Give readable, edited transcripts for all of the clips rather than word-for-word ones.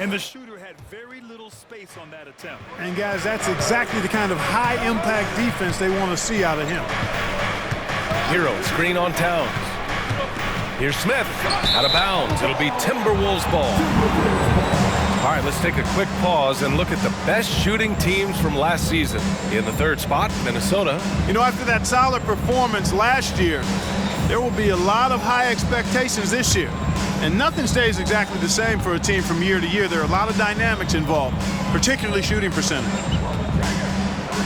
And the shooter had very little space on that attempt. And guys, that's exactly the kind of high-impact defense they want to see out of him. Herro, screen on Towns. Here's Smith, out of bounds. It'll be Timberwolves ball. All right, let's take a quick pause and look at the best shooting teams from last season. In the third spot, Minnesota. You know, after that solid performance last year, there will be a lot of high expectations this year. And nothing stays exactly the same for a team from year to year. There are a lot of dynamics involved, particularly shooting percentage.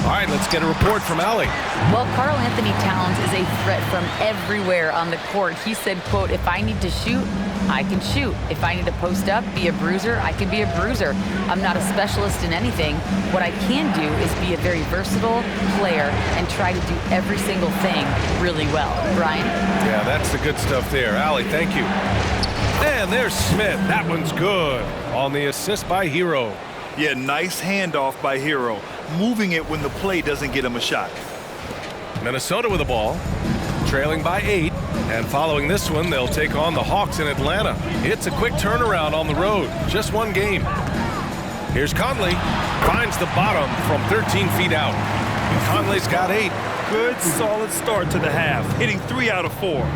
All right, let's get a report from Allie. Well, Karl Anthony Towns is a threat from everywhere on the court. He said, quote, if I need to shoot, I can shoot. If I need to post up, be a bruiser, I can be a bruiser. I'm not a specialist in anything. What I can do is be a very versatile player and try to do every single thing really well. Brian? Yeah, that's the good stuff there. Allie, thank you. And there's Smith. That one's good. On the assist by Herro. Yeah, nice handoff by Herro. Moving it when the play doesn't get him a shot. Minnesota with the ball. Trailing by 8. And following this one, they'll take on the Hawks in Atlanta. It's a quick turnaround on the road. Just one game. Here's Conley. Finds the bottom from 13 feet out. Conley's got 8. Good, solid start to the half. Hitting 3 out of 4.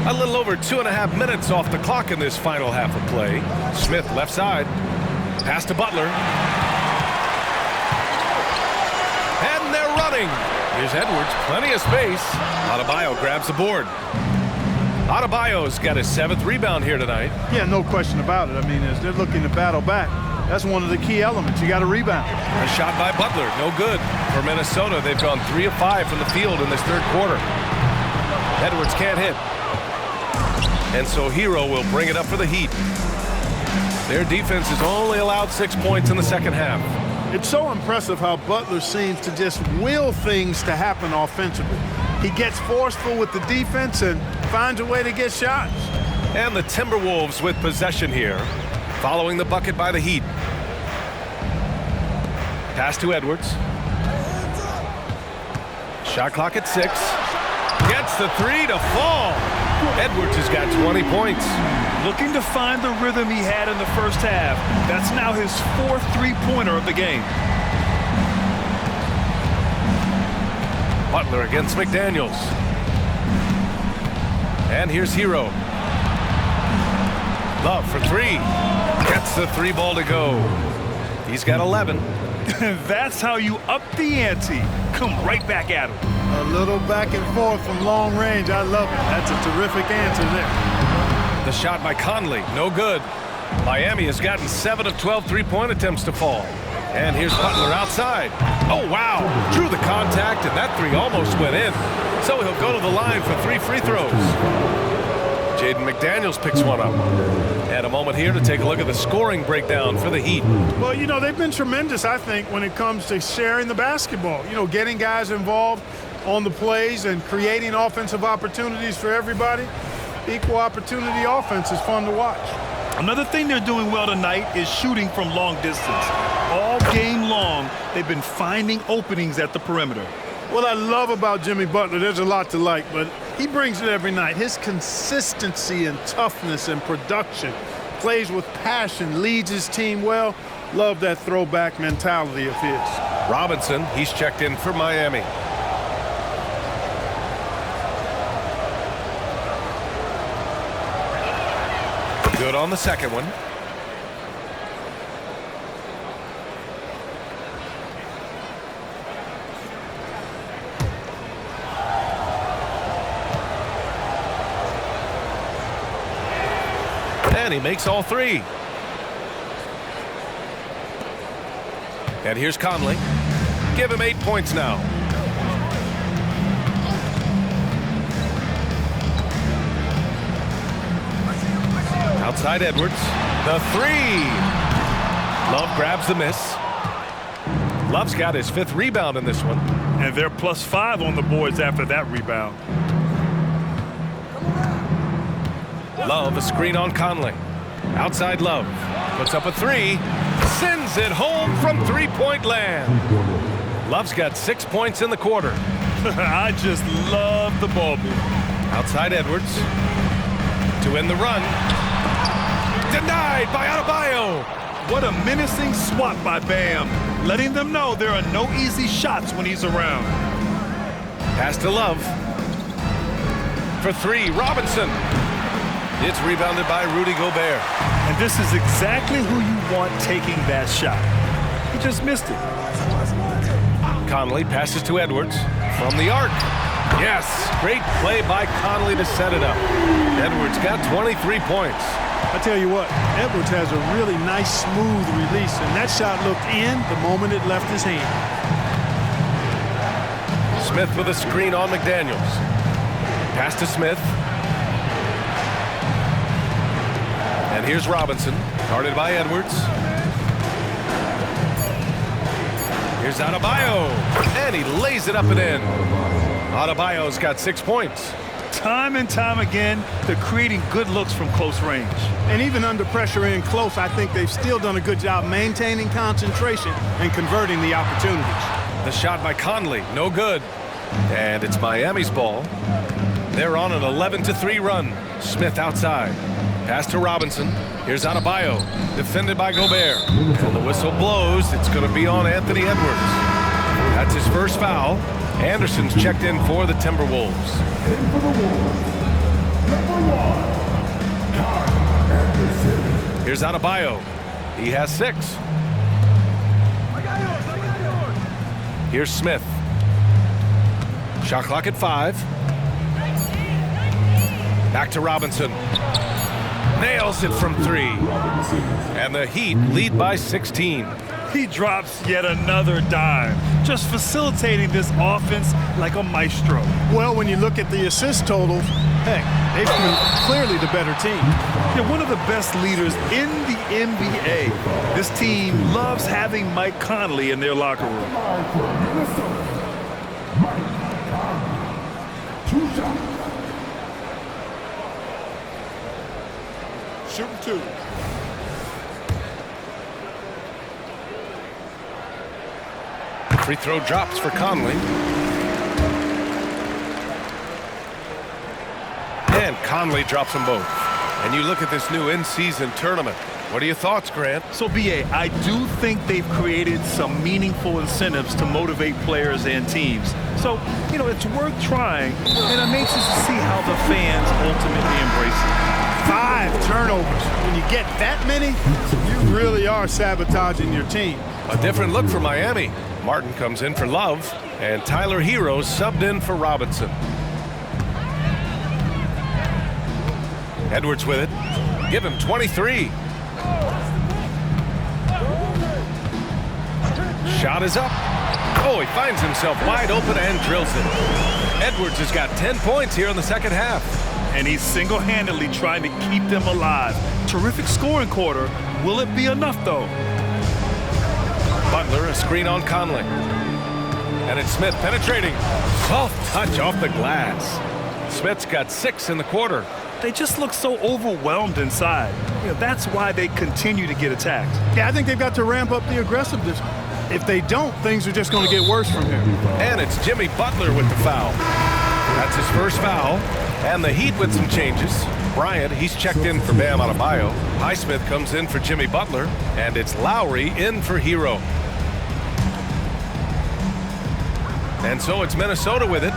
A little over 2.5 minutes off the clock in this final half of play. Smith left side. Pass to Butler. And they're running. Here's Edwards. Plenty of space. Adebayo grabs the board. Adebayo's got his 7th rebound here tonight. Yeah, no question about it. I mean, as they're looking to battle back, that's one of the key elements. You got to rebound. A shot by Butler. No good. For Minnesota, they've gone 3 of 5 from the field in this third quarter. Edwards can't hit. And so Herro will bring it up for the Heat. Their defense has only allowed 6 points in the second half. It's so impressive how Butler seems to just will things to happen offensively. He gets forceful with the defense and finds a way to get shots. And the Timberwolves with possession here, following the bucket by the Heat. Pass to Edwards. Shot clock at 6. Gets the 3 to fall. Edwards has got 20 points. Looking to find the rhythm he had in the first half. That's now his 4th three-pointer of the game. Butler against McDaniels. And here's Herro. Love for 3. Gets the 3 ball to go. He's got 11. That's how you up the ante. Come right back at him. A little back and forth from long range. I love it. That's a terrific answer there. The shot by Conley. No good. Miami has gotten 7 of 12 three-point attempts to fall. And here's Butler outside. Oh, wow. Drew the contact, and that 3 almost went in. So he'll go to the line for 3 free throws. Jaden McDaniels picks one up. And a moment here to take a look at the scoring breakdown for the Heat. Well, you know, they've been tremendous, I think, when it comes to sharing the basketball. You know, getting guys involved on the plays and creating offensive opportunities for everybody. Equal opportunity offense is fun to watch. Another thing they're doing well tonight is shooting from long distance. All game long, they've been finding openings at the perimeter. What I love about Jimmy Butler, there's a lot to like, but he brings it every night. His consistency and toughness and production, plays with passion, leads his team well. Love that throwback mentality of his. Robinson, he's checked in for Miami. Good on the second one. And he makes all 3. And here's Conley. Give him 8 points now. Outside Edwards. The 3. Love grabs the miss. Love's got his 5th rebound in this one. And they're +5 on the boards after that rebound. Love, a screen on Conley. Outside Love. Puts up a 3. Sends it home from three-point land. Love's got 6 points in the quarter. I just love the ball move. Outside Edwards. To to end the run. Denied by Adebayo. What a menacing swat by Bam, letting them know there are no easy shots when he's around. Pass to Love. For three, Robinson. It's rebounded by Rudy Gobert. And this is exactly who you want taking that shot. He just missed it. Conley passes to Edwards from the arc. Yes, great play by Conley to set it up. Edwards got 23 points. I tell you what, Edwards has a really nice, smooth release, and that shot looked in the moment it left his hand. Smith with a screen on McDaniels. Pass to Smith. And here's Robinson, guarded by Edwards. Here's Adebayo, and he lays it up and in. Adebayo's got 6 points. Time and time again, they're creating good looks from close range. And even under pressure in close, I think they've still done a good job maintaining concentration and converting the opportunities. The shot by Conley, no good. And it's Miami's ball. They're on an 11-3 run. Smith outside. Pass to Robinson. Here's Adebayo, defended by Gobert. And the whistle blows. It's going to be on Anthony Edwards. That's his first foul. Anderson's checked in for the Timberwolves. Here's Adebayo. He has 6. Here's Smith. Shot clock at 5. Back to Robinson. Nails it from 3. And the Heat lead by 16. He drops yet another dime, just facilitating this offense like a maestro. Well, when you look at the assist totals, heck, they've been clearly the better team. They're one of the best leaders in the NBA. This team loves having Mike Conley in their locker room. Shooting 2. Free throw drops for Conley. And Conley drops them both. And you look at this new in-season tournament. What are your thoughts, Grant? So, B.A., I do think they've created some meaningful incentives to motivate players and teams. So, it's worth trying, and I'm anxious to see how the fans ultimately embrace it. 5 turnovers. When you get that many, you really are sabotaging your team. A different look for Miami. Martin comes in for Love, and Tyler Hero subbed in for Robinson. Edwards with it. Give him 23. Shot is up. Oh, he finds himself wide open and drills it. Edwards has got 10 points here in the second half. And he's single-handedly trying to keep them alive. Terrific scoring quarter. Will it be enough, though? Butler, a screen on Conley. And it's Smith penetrating. Soft touch off the glass. Smith's got 6 in the quarter. They just look so overwhelmed inside. That's why they continue to get attacked. Yeah, I think they've got to ramp up the aggressiveness. If they don't, things are just going to get worse from here. And it's Jimmy Butler with the foul. That's his first foul. And the Heat with some changes. Bryant, he's checked in for Bam Adebayo. Highsmith comes in for Jimmy Butler. And it's Lowry in for Hero. And so it's Minnesota with it.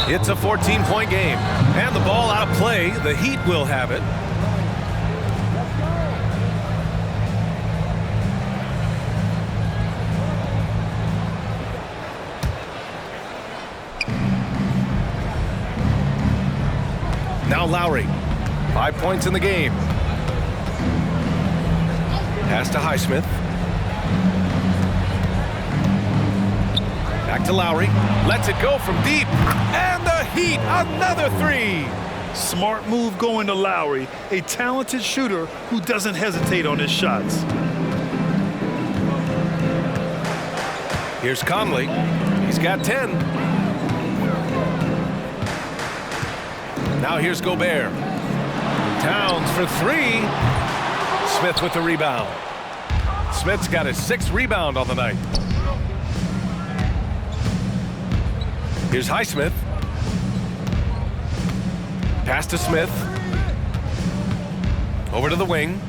It's a 14-point game. And the ball out of play. The Heat will have it. Now Lowry. 5 points in the game. Pass to Highsmith. Back to Lowry. Lets it go from deep. And the Heat, another 3. Smart move going to Lowry, a talented shooter who doesn't hesitate on his shots. Here's Conley. He's got 10. Now here's Gobert. Towns for 3. Smith with the rebound. Smith's got his 6th rebound on the night. Here's Highsmith. Pass to Smith. Over to the wing.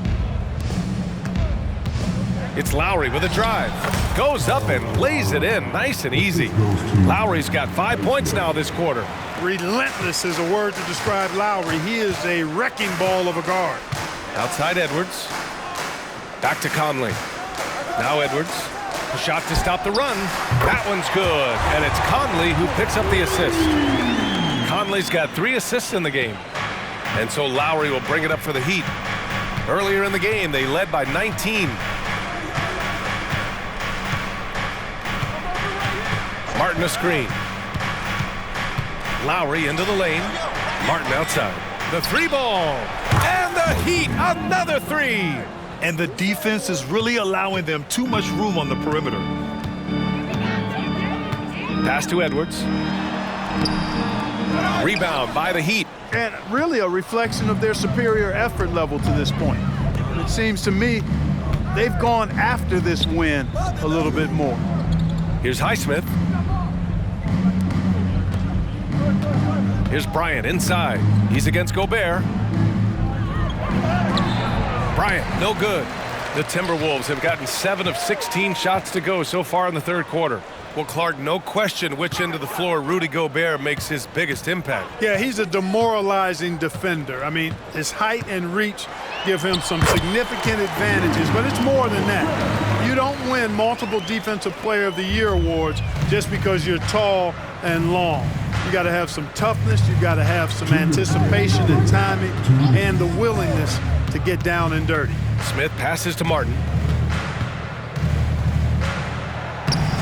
It's Lowry with a drive. Goes up and lays it in, nice and easy. Lowry's got 5 points now this quarter. Relentless is a word to describe Lowry. He is a wrecking ball of a guard. Outside Edwards. Back to Conley. Now Edwards. A shot to stop the run. That one's good. And it's Conley who picks up the assist. Conley's got 3 assists in the game. And so Lowry will bring it up for the Heat. Earlier in the game, they led by 19. Martin a screen. Lowry into the lane. Martin outside. The 3-ball. And the Heat, another 3. And the defense is really allowing them too much room on the perimeter. Pass to Edwards. Rebound by the Heat. And really a reflection of their superior effort level to this point. It seems to me they've gone after this win a little bit more. Here's Highsmith. Here's Bryant inside. He's against Gobert. Bryant, no good. The Timberwolves have gotten 7 of 16 shots to go so far in the third quarter. Well, Clark, no question which end of the floor Rudy Gobert makes his biggest impact. Yeah, he's a demoralizing defender. I mean, his height and reach give him some significant advantages, but it's more than that. You don't win multiple Defensive Player of the Year awards just because you're tall and long. You got to have some toughness, you got to have some anticipation and timing, and the willingness to get down and dirty. Smith passes to Martin.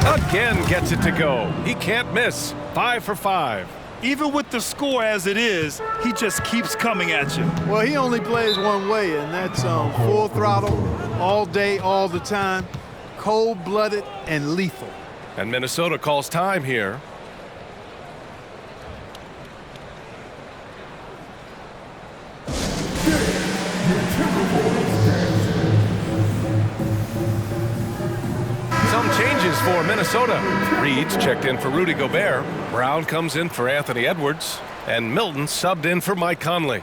Again gets it to go. He can't miss. 5 for 5. Even with the score as it is, he just keeps coming at you. Well, he only plays one way, and that's full throttle, all day, all the time, cold-blooded and lethal. And Minnesota calls time here. Some changes for Minnesota. Reed's checked in for Rudy Gobert. Brown comes in for Anthony Edwards. And Milton subbed in for Mike Conley.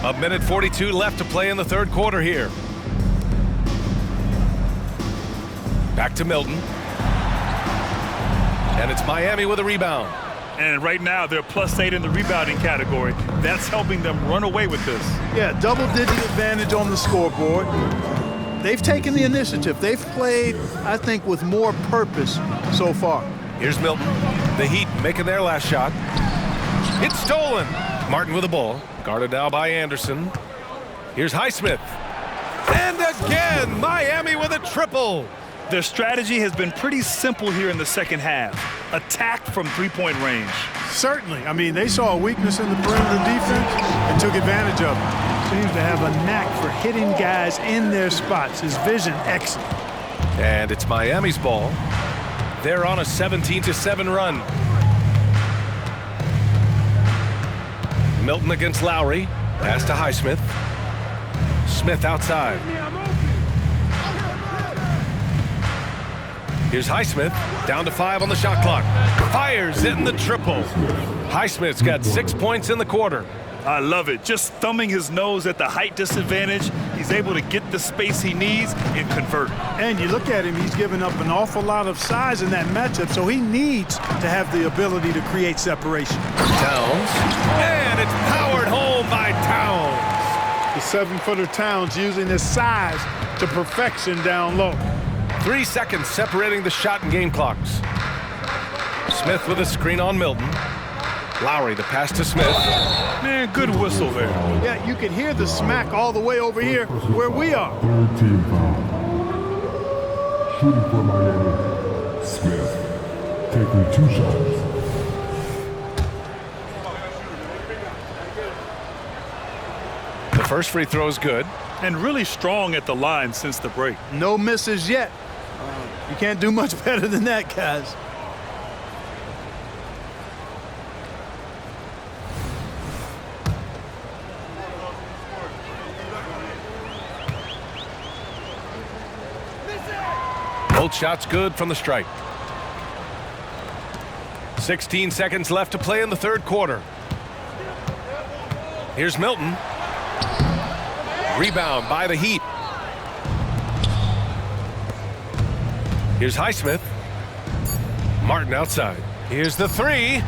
A minute 42 left to play in the third quarter here. Back to Milton. And it's Miami with a rebound. And right now, they're +8 in the rebounding category. That's helping them run away with this. Yeah, double-digit advantage on the scoreboard. They've taken the initiative. They've played, I think, with more purpose so far. Here's Milton. The Heat making their last shot. It's stolen. Martin with the ball. Guarded now by Anderson. Here's Highsmith. And again, Miami with a triple. Their strategy has been pretty simple here in the second half. Attack from three-point range. Certainly. I mean, they saw a weakness in the perimeter defense and took advantage of it. Seems to have a knack for hitting guys in their spots. His vision, excellent. And it's Miami's ball. They're on a 17-7 run. Milton against Lowry. Pass to Highsmith. Smith outside. Here's Highsmith. Down to 5 on the shot clock. Fires it in the triple. Highsmith's got 6 points in the quarter. I love it. Just thumbing his nose at the height disadvantage. He's able to get the space he needs and convert. And you look at him, he's given up an awful lot of size in that matchup, so he needs to have the ability to create separation. Towns. And it's powered home by Towns. The 7-footer Towns using his size to perfection down low. 3 seconds separating the shot and game clocks. Smith with a screen on Milton. Lowry, the pass to Smith. Man, good whistle there. Yeah, you can hear the smack all the way over here where we are. Third team foul. Shooting for Miami. Smith taking 2 shots. The first free throw is good. And really strong at the line since the break. No misses yet. You can't do much better than that, guys. Both shots good from the stripe. 16 seconds left to play in the third quarter. Here's Milton. Rebound by the Heat. Here's Highsmith. Martin outside. Here's the three.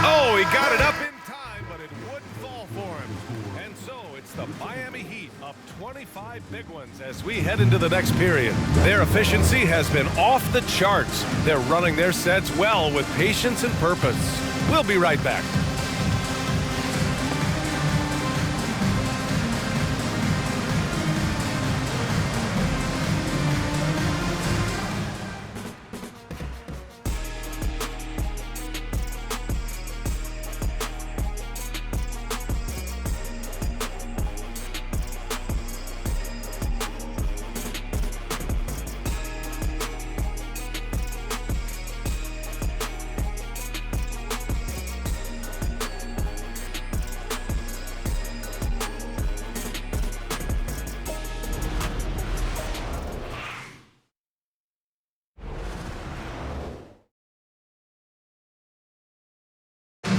Oh, he got it up in time, but it wouldn't fall for him. And so it's the Miami Heat up 25 big ones as we head into the next period. Their efficiency has been off the charts. They're running their sets well with patience and purpose. We'll be right back.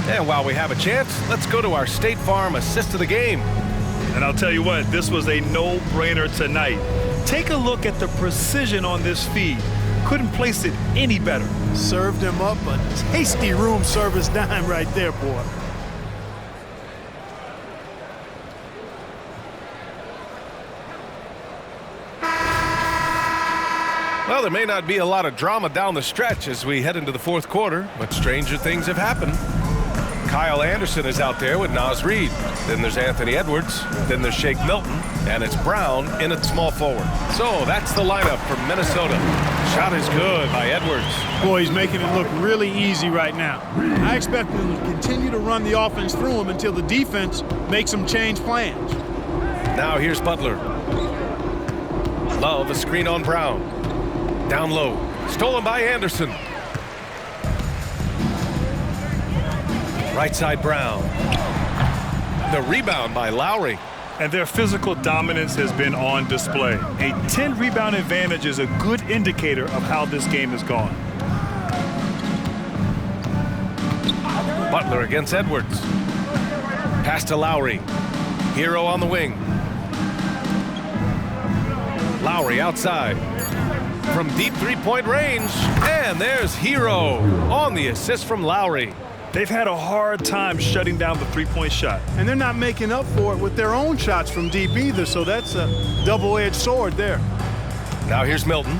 And while we have a chance, let's go to our State Farm assist of the game. And I'll tell you what, this was a no-brainer tonight. Take a look at the precision on this feed. Couldn't place it any better. Served him up a tasty room service dime right there, boy. Well, there may not be a lot of drama down the stretch as we head into the fourth quarter, but stranger things have happened. Kyle Anderson is out there with Naz Reid. Then there's Anthony Edwards. Then there's Shake Milton. And it's Brown in at small forward. So that's the lineup for Minnesota. Shot is good by Edwards. Boy, he's making it look really easy right now. I expect them to continue to run the offense through him until the defense makes them change plans. Now here's Butler. Love a screen on Brown. Down low. Stolen by Anderson. Right side Brown. The rebound by Lowry. And their physical dominance has been on display. A 10-rebound advantage is a good indicator of how this game has gone. Butler against Edwards. Pass to Lowry. Hero on the wing. Lowry outside. From deep three-point range. And there's Hero on the assist from Lowry. They've had a hard time shutting down the three-point shot. And they're not making up for it with their own shots from deep either, so that's a double-edged sword there. Now here's Milton.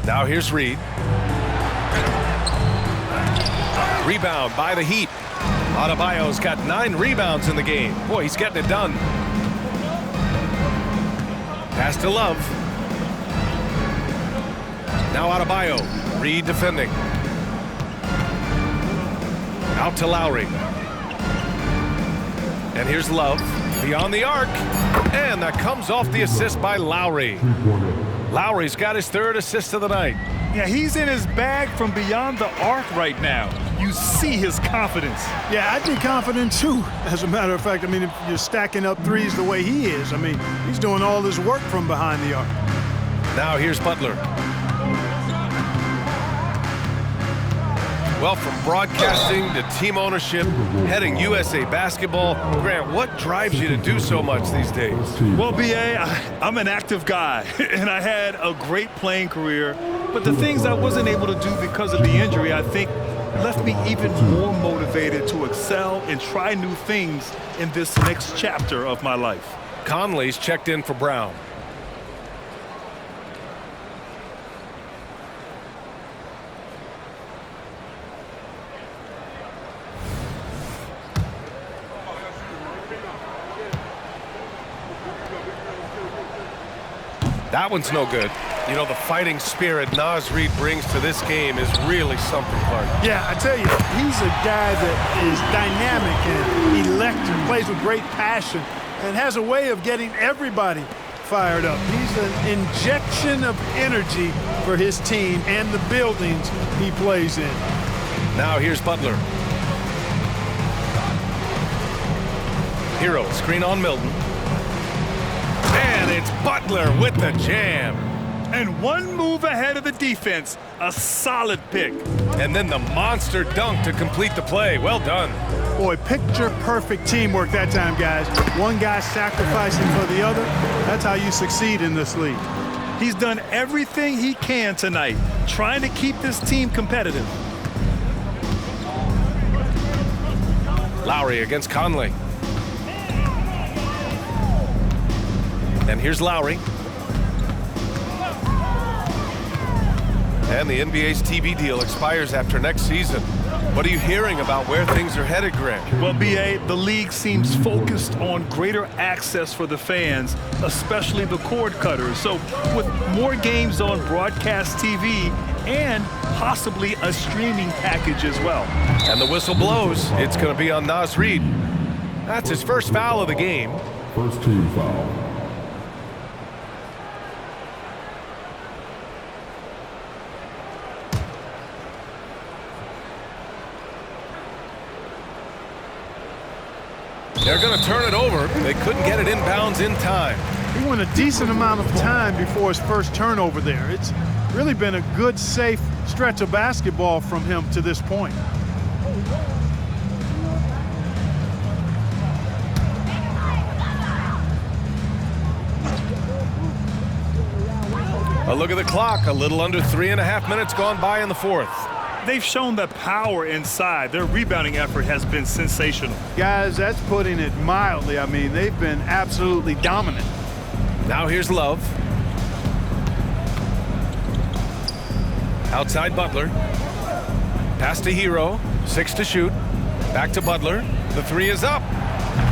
Now here's Reid. Rebound by the Heat. Adebayo's got 9 rebounds in the game. Boy, he's getting it done. Pass to Love. Now Adebayo. Reid defending. Out to Lowry. And here's Love. Beyond the arc. And that comes off the assist by Lowry. Lowry's got his 3rd assist of the night. Yeah, he's in his bag from beyond the arc right now. You see his confidence. Yeah, I'd be confident too. As a matter of fact, I mean, if you're stacking up threes the way he is, I mean, he's doing all his work from behind the arc. Now here's Butler. Well, from broadcasting to team ownership, heading USA Basketball, Grant, what drives you to do so much these days? Well, B.A., I'm an active guy, and I had a great playing career, but the things I wasn't able to do because of the injury, I think, left me even more motivated to excel and try new things in this next chapter of my life. Conley's checked in for Brown. That one's no good. You know, the fighting spirit Naz Reid brings to this game is really something, Clark. Yeah, I tell you, he's a guy that is dynamic and electric, plays with great passion, and has a way of getting everybody fired up. He's an injection of energy for his team and the buildings he plays in. Now here's Butler. Hero, screen on Milton. And And it's Butler with the jam. And one move ahead of the defense. A solid pick. And then the monster dunk to complete the play. Well done. Boy, picture-perfect teamwork that time, guys. One guy sacrificing for the other. That's how you succeed in this league. He's done everything he can tonight, trying to keep this team competitive. Lowry against Conley. And here's Lowry. And the NBA's TV deal expires after next season. What are you hearing about where things are headed, Grant? Well, B.A., the league seems focused on greater access for the fans, especially the cord cutters. So with more games on broadcast TV and possibly a streaming package as well. And the whistle blows. It's going to be on Naz Reid. That's his first foul of the game. First team foul. They're going to turn it over. They couldn't get it inbounds in time. He went a decent amount of time before his first turnover there. It's really been a good, safe stretch of basketball from him to this point. A look at the clock. A little under 3.5 minutes gone by in the fourth. They've shown the power inside. Their rebounding effort has been sensational. Guys, that's putting it mildly. I mean, they've been absolutely dominant. Now here's Love. Outside Butler. Pass to Hero. 6 to shoot. Back to Butler. The 3 is up.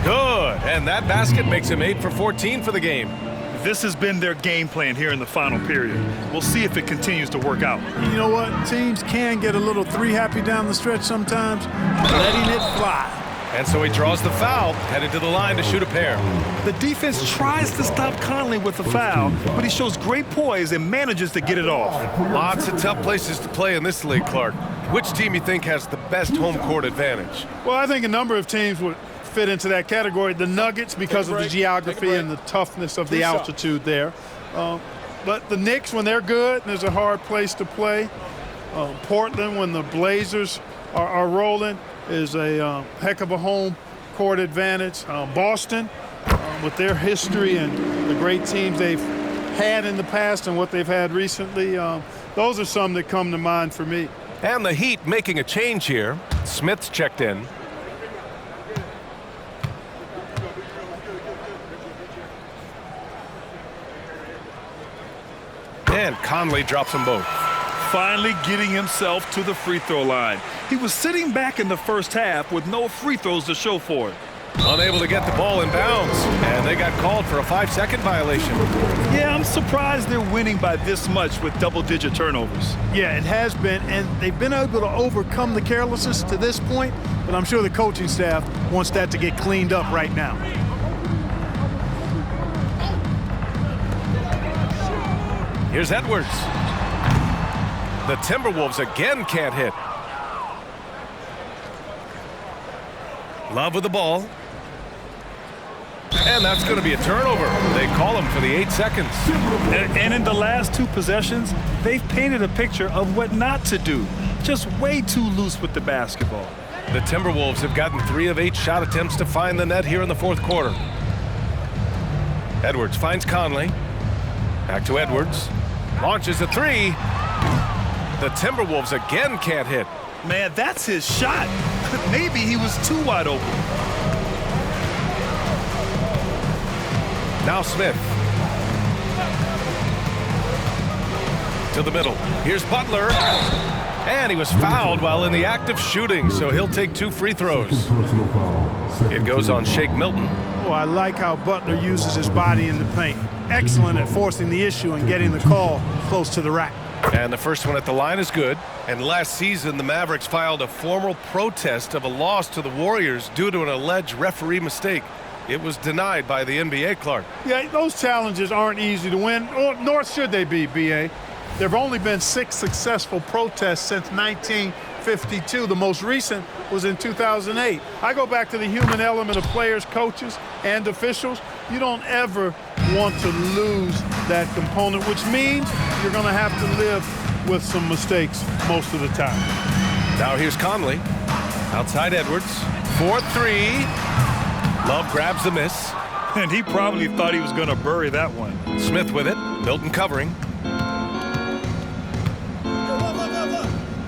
Good. And that basket makes him 8 for 14 for the game. This has been their game plan here in the final period. We'll see if it continues to work out. You know what? Teams can get a little three-happy down the stretch sometimes, letting it fly. And so he draws the foul, headed to the line to shoot a pair. The defense tries to stop Conley with the foul, but he shows great poise and manages to get it off. Lots of tough places to play in this league, Clark. Which team you think has the best home court advantage? Well, I think a number of teams would fit into that category. The Nuggets, because of the geography and the toughness of the altitude there. But the Knicks, when they're good, there's a hard place to play. Portland, when the Blazers are rolling, is a heck of a home court advantage. Boston, with their history and the great teams they've had in the past and what they've had recently, those are some that come to mind for me. And the Heat making a change here. Smith's checked in. And Conley drops them both. Finally getting himself to the free throw line. He was sitting back in the first half with no free throws to show for it. Unable to get the ball in bounds. And they got called for a 5-second violation. Yeah, I'm surprised they're winning by this much with double-digit turnovers. Yeah, it has been, and they've been able to overcome the carelessness to this point, but I'm sure the coaching staff wants that to get cleaned up right now. Here's Edwards. The Timberwolves again can't hit. Love with the ball. And that's going to be a turnover. They call him for the 8 seconds. And in the last 2 possessions, they've painted a picture of what not to do. Just way too loose with the basketball. The Timberwolves have gotten 3 of 8 shot attempts to find the net here in the fourth quarter. Edwards finds Conley. Back to Edwards. Launches a 3. The Timberwolves again can't hit. Man, that's his shot. Maybe he was too wide open. Now Smith. To the middle. Here's Butler. And he was fouled while in the act of shooting, so he'll take 2 free throws. Personal foul. It goes on Shake Milton. Oh, I like how Butler uses his body in the paint. Excellent at forcing the issue and getting the call close to the rack. And the first one at the line is good. And last season, the Mavericks filed a formal protest of a loss to the Warriors due to an alleged referee mistake. It was denied by the NBA, Clark. Yeah, those challenges aren't easy to win, nor should they be, B.A. There have only been 6 successful protests since 1952. The most recent was in 2008. I go back to the human element of players, coaches, and officials. You don't ever want to lose that component, which means you're going to have to live with some mistakes most of the time. Now here's Conley. Outside Edwards. 4-3. Love grabs the miss. And he probably thought he was going to bury that one. Smith with it. Milton covering.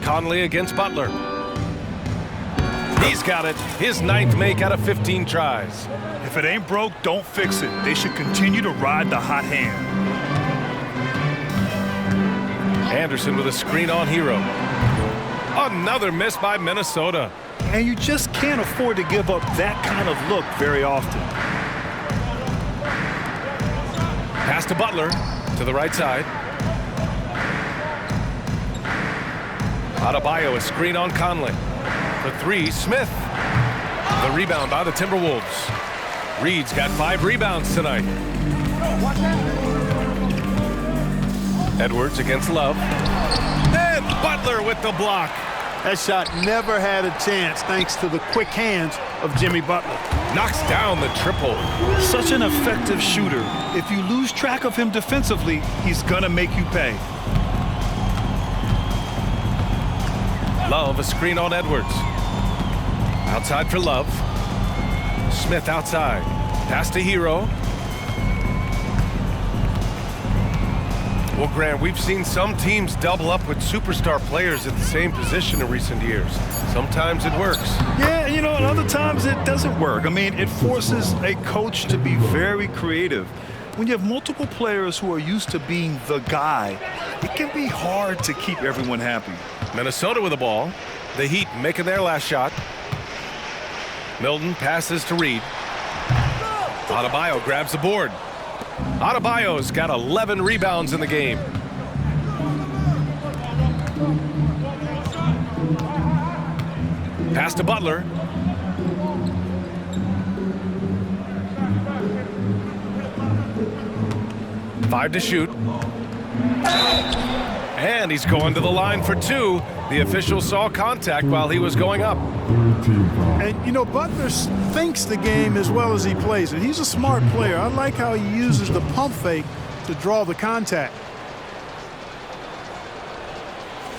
Conley against Butler. He's got it. His 9th make out of 15 tries. If it ain't broke, don't fix it. They should continue to ride the hot hand. Anderson with a screen on Hero. Another miss by Minnesota. And you just can't afford to give up that kind of look very often. Pass to Butler to the right side. Adebayo, a screen on Conley. For 3, Smith. The rebound by the Timberwolves. Reed's got 5 rebounds tonight. Edwards against Love. And Butler with the block. That shot never had a chance thanks to the quick hands of Jimmy Butler. Knocks down the triple. Such an effective shooter. If you lose track of him defensively, he's going to make you pay. Love, a screen on Edwards. Outside for Love. Smith outside. Pass to Hero. Well, Grant, we've seen some teams double up with superstar players at the same position in recent years. Sometimes it works. Yeah, you know, and other times it doesn't work. I mean, it forces a coach to be very creative. When you have multiple players who are used to being the guy, it can be hard to keep everyone happy. Minnesota with the ball. The Heat making their last shot. Milton passes to Reed. Adebayo grabs the board. Adebayo's got 11 rebounds in the game. Pass to Butler. Five to shoot. And he's going to the line for 2. The official saw contact while he was going up. And, you know, Butler thinks the game as well as he plays it. He's a smart player. I like how he uses the pump fake to draw the contact.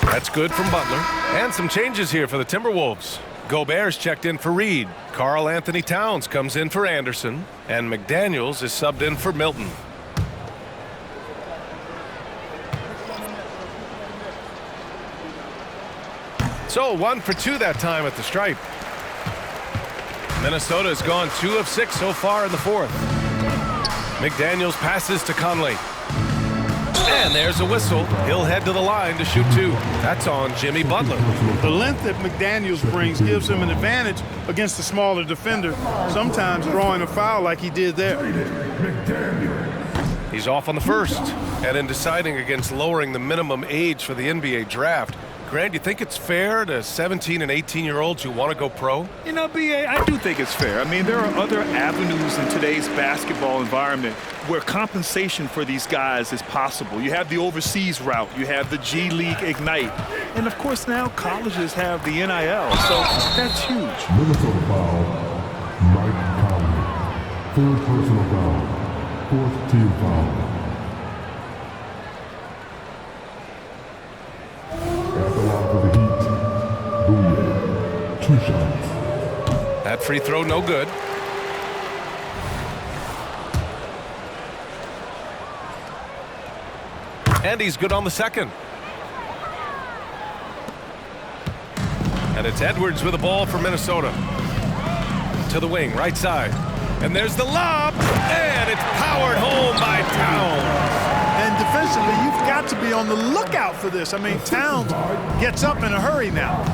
That's good from Butler. And some changes here for the Timberwolves. Gobert's checked in for Reed. Karl Anthony Towns comes in for Anderson. And McDaniels is subbed in for Milton. So 1 for 2 that time at the stripe. Minnesota has gone 2 of 6 so far in the 4th. McDaniels passes to Conley. And there's a whistle. He'll head to the line to shoot 2. That's on Jimmy Butler. The length that McDaniels brings gives him an advantage against the smaller defender, sometimes drawing a foul like he did there. He's off on the first. And in deciding against lowering the minimum age for the NBA draft, Grant, you think it's fair to 17 and 18-year-olds who want to go pro? You know, B.A., I do think it's fair. I mean, there are other avenues in today's basketball environment where compensation for these guys is possible. You have the overseas route. You have the G League Ignite. And, of course, now colleges have the NIL. So that's huge. Minnesota foul. Mike Conley. 3rd personal foul. 4th team foul. At the line for the Heat. Bouye. 2 shots. That free throw no good. And he's good on the second. And it's Edwards with the ball for Minnesota. To the wing, right side. And there's the lob. And it's powered home by Towns. And defensively, you've got to be on the lookout for this. I mean, Towns gets up in a hurry now.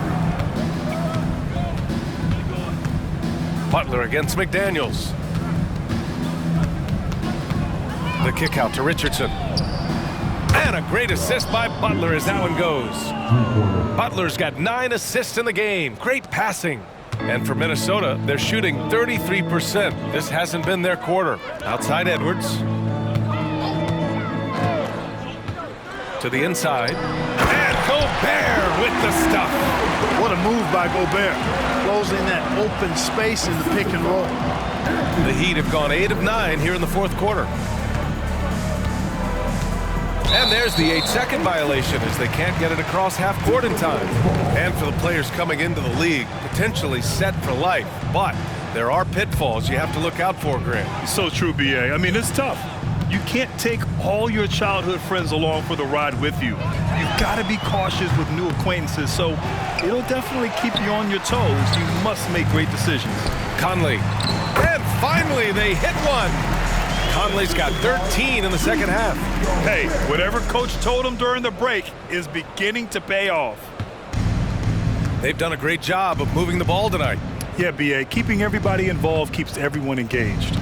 Butler against McDaniels. The kick out to Richardson. And a great assist by Butler as that one goes. Butler's got 9 assists in the game. Great passing. And for Minnesota, they're shooting 33%. This hasn't been their quarter. Outside Edwards. To the inside. And Gobert with the stuff. What a move by Gobert, closing that open space in the pick and roll. The Heat have gone 8 of 9 here in the 4th quarter. And there's the 8-second violation as they can't get it across half court in time. And for the players coming into the league, potentially set for life. But there are pitfalls you have to look out for, Grant. So true, BA. I mean, it's tough. You can't take all your childhood friends along for the ride with you. You've got to be cautious with new acquaintances, so it'll definitely keep you on your toes. You must make great decisions. Conley. And finally, they hit one. Conley's got 13 in the second half. Hey, whatever coach told him during the break is beginning to pay off. They've done a great job of moving the ball tonight. Yeah, BA, keeping everybody involved keeps everyone engaged.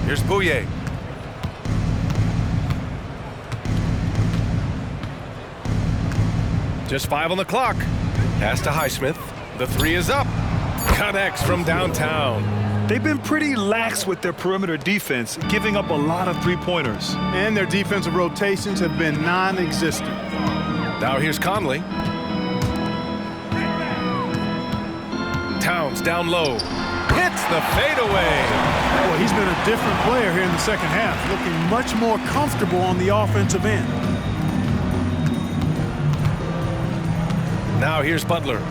Here's Bouye. Just 5 on the clock. Pass to Highsmith. The 3 is up. Connects from downtown. They've been pretty lax with their perimeter defense, giving up a lot of three-pointers. And their defensive rotations have been non-existent. Now here's Conley. Towns down low. Hits the fadeaway. Well, he's been a different player here in the second half, looking much more comfortable on the offensive end. Now here's Butler.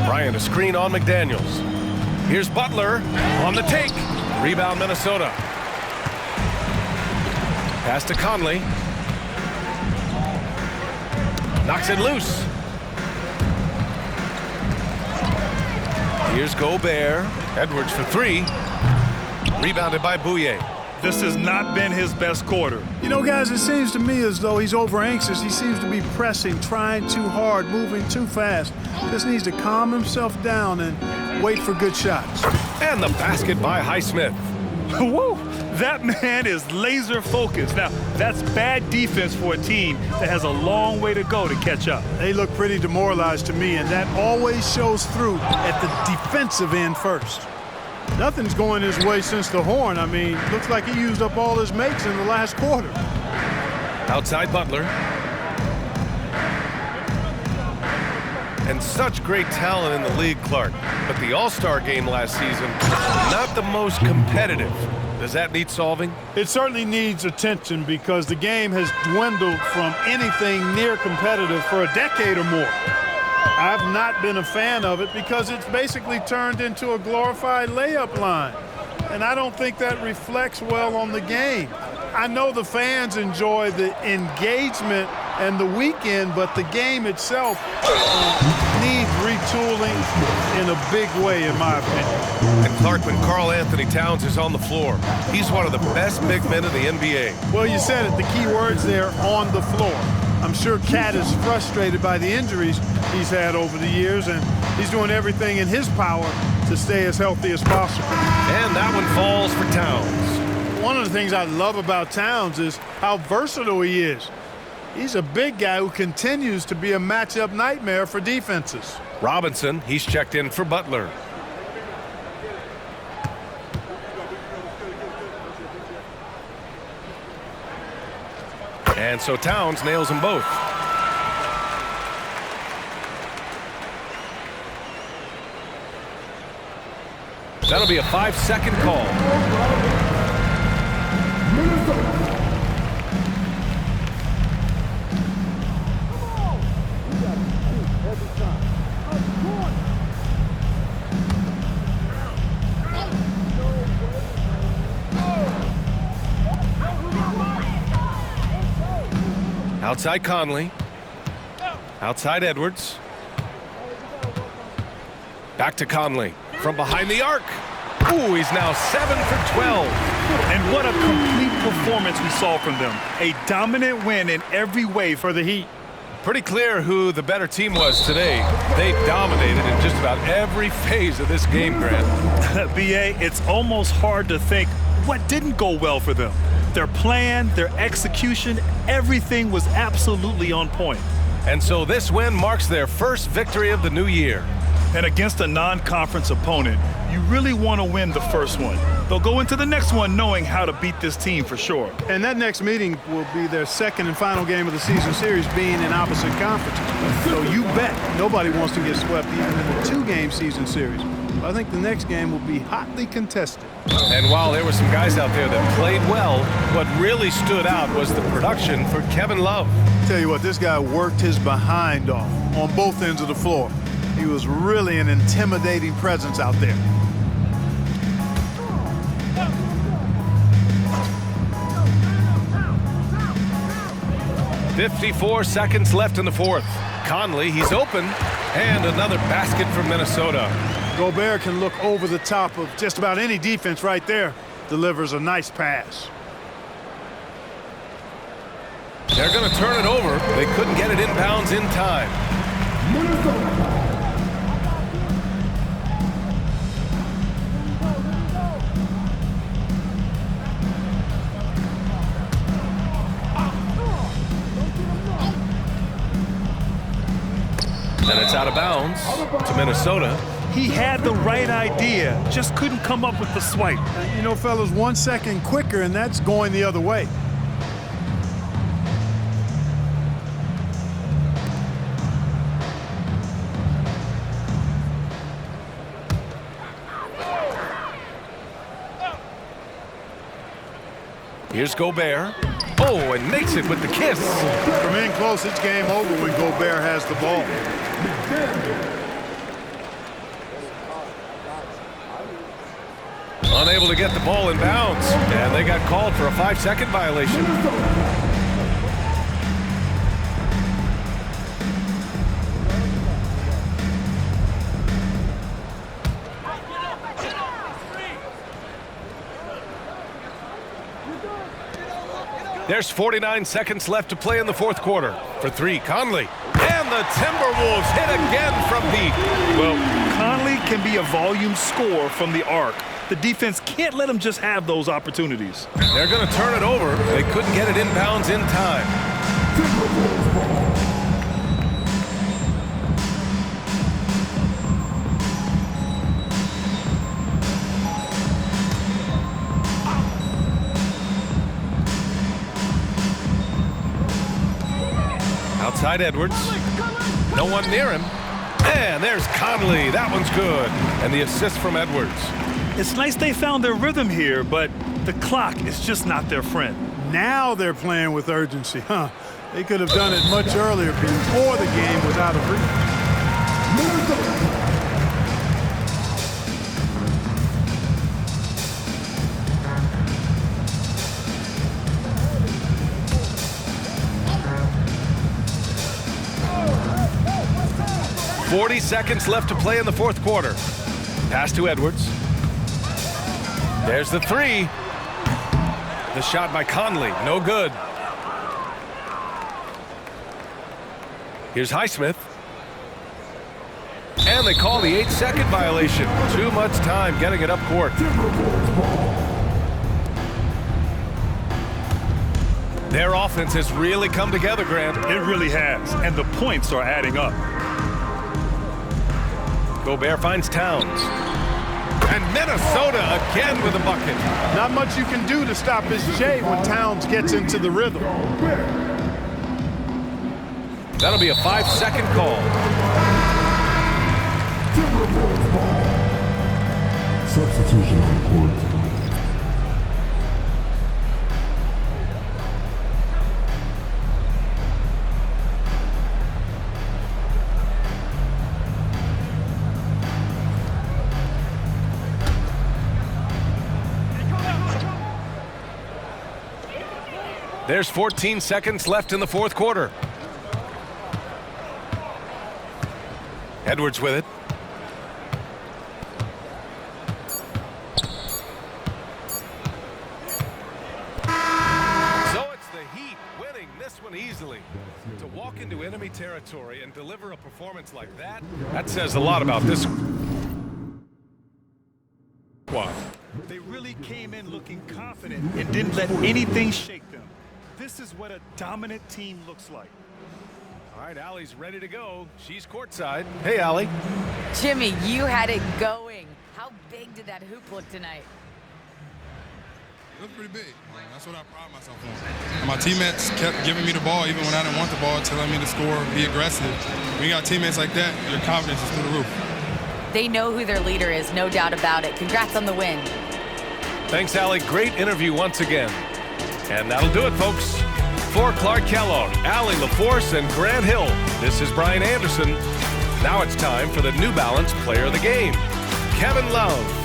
Bryant a screen on McDaniels. Here's Butler on the take. Rebound Minnesota. Pass to Conley. Knocks it loose. Here's Gobert. Edwards for 3. Rebounded by Bouye. This has not been his best quarter. You know, guys, it seems to me as though he's over-anxious. He seems to be pressing, trying too hard, moving too fast. Just needs to calm himself down and wait for good shots. And the basket by Highsmith. Woo! That man is laser focused. Now, that's bad defense for a team that has a long way to go to catch up. They look pretty demoralized to me, and that always shows through at the defensive end first. Nothing's going his way since the horn. I mean, looks like he used up all his makes in the last quarter. Outside Butler. And such great talent in the league, Clark. But the All-Star game last season, not the most competitive. Does that need solving? It certainly needs attention because the game has dwindled from anything near competitive for a decade or more. I've not been a fan of it because it's basically turned into a glorified layup line. And I don't think that reflects well on the game. I know the fans enjoy the engagement and the weekend, but the game itself needs retooling in a big way, in my opinion. And Clark, when Karl Anthony Towns is on the floor, he's one of the best big men in the NBA. Well, you said it, the key words there, on the floor. I'm sure Cat is frustrated by the injuries he's had over the years, and he's doing everything in his power to stay as healthy as possible. And that one falls for Towns. One of the things I love about Towns is how versatile he is. He's a big guy who continues to be a matchup nightmare for defenses. Robinson, he's checked in for Butler. And so Towns nails them both. That'll be a 5-second call. Outside Conley. Outside Edwards. Back to Conley. From behind the arc. Ooh, he's now 7 for 12. And what a complete performance we saw from them. A dominant win in every way for the Heat. Pretty clear who the better team was today. They dominated in just about every phase of this game, Grant. BA, it's almost hard to think what didn't go well for them. Their plan, their execution, everything was absolutely on point. And so this win marks their first victory of the new year. And against a non-conference opponent, you really want to win the first one. They'll go into the next one knowing how to beat this team for sure. And that next meeting will be their second and final game of the season series, being in opposite conferences. So you bet nobody wants to get swept even in a 2-game season series, I think the next game will be hotly contested. And while there were some guys out there that played well, what really stood out was the production for Kevin Love. Tell you what, this guy worked his behind off on both ends of the floor. He was really an intimidating presence out there. "54 seconds left in the fourth. Conley, he's open, and another basket from Minnesota. Gobert can look over the top of just about any defense right there. Delivers a nice pass. They're going to turn it over. They couldn't get it inbounds in time. And it's out of bounds to Minnesota. He had the right idea, just couldn't come up with the swipe. You know, fellas, 1 second quicker, and that's going the other way. Here's Gobert. Oh, and makes it with the kiss. From in close, it's game over when Gobert has the ball. Unable to get the ball in bounds, and they got called for a 5-second violation. There's 49 seconds left to play in the fourth quarter. For three, Conley. And the Timberwolves hit again from deep. Well, Conley can be a volume scorer from the arc. The defense can't let him just have those opportunities. They're going to turn it over. They couldn't get it inbounds in time. Outside Edwards. No one near him. And there's Conley. That one's good. And the assist from Edwards. It's nice they found their rhythm here, but the clock is just not their friend. Now they're playing with urgency, huh? They could have done it much earlier before the game was out of reach. 40 seconds left to play in the fourth quarter. Pass to Edwards. There's the three. The shot by Conley, no good. Here's Highsmith. And they call the 8-second violation. Too much time getting it up court. Their offense has really come together, Grant. It really has, and the points are adding up. Gobert finds Towns. And Minnesota again with a bucket. Not much you can do to stop his J when Towns gets into the rhythm. That'll be a 5-second call. Substitution on the court. There's 14 seconds left in the fourth quarter. Edwards with it. So it's the Heat winning this one easily. To walk into enemy territory and deliver a performance like that, that says a lot about this squad. They really came in looking confident and didn't let anything shake them. This is what a dominant team looks like. All right, Allie's ready to go. She's courtside. Hey, Allie. Jimmy, you had it going. How big did that hoop look tonight? It was pretty big. That's what I pride myself on. And my teammates kept giving me the ball even when I didn't want the ball, telling me to score, be aggressive. When you got teammates like that, your confidence is through the roof. They know who their leader is, no doubt about it. Congrats on the win. Thanks, Allie. Great interview once again. And that'll do it, folks. For Clark Kellogg, Allie LaForce, and Grant Hill, this is Brian Anderson. Now it's time for the New Balance Player of the Game, Kevin Love.